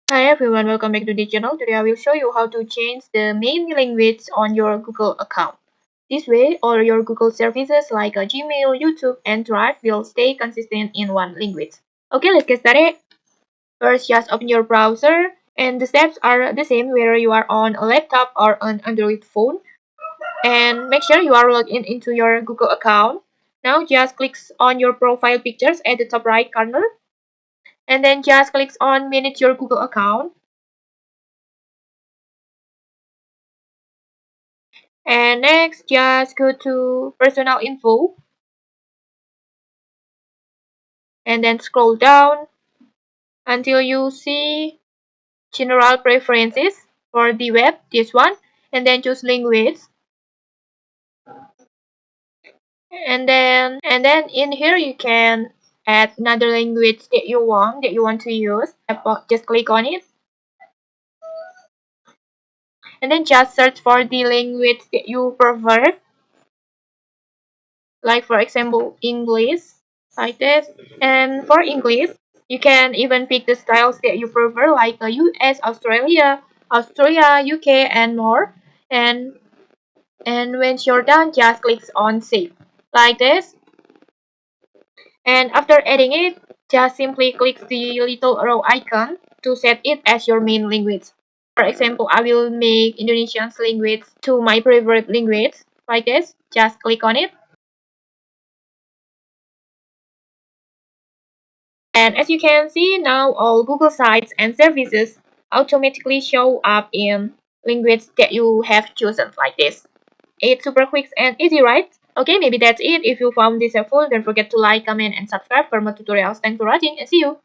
Hi everyone, welcome back to the channel. Today I will show you how to change the main language on your Google account. This way, all your Google services like Gmail, YouTube, and Drive will stay consistent in one language. Okay, let's get started. First, just open your browser, and the steps are the same whether you are on a laptop or an Android phone. And make sure you are logged in into your Google account. Now just click on your profile pictures at the top right corner, and then just click on manage your Google account. And next, just go to personal info and then scroll down until you see general preferences for the web, this one, and then choose language. And then in here you can add another language that you want to use. Just click on it and then just search for the language that you prefer. Like for example English, like this. And for English you can even pick the styles that you prefer, like US, Australia, Austria, UK, and more. And and when you're done, just click on save, like this. And after adding it, just simply click the little arrow icon to set it as your main language. For example, I will make Indonesian language to my favorite language, like this. Just click on it. And as you can see now, all Google sites and services automatically show up in language that you have chosen, like this. It's super quick and easy, right? Okay, maybe that's it. If you found this helpful, don't forget to like, comment, and subscribe for more tutorials. Thanks for watching and see you.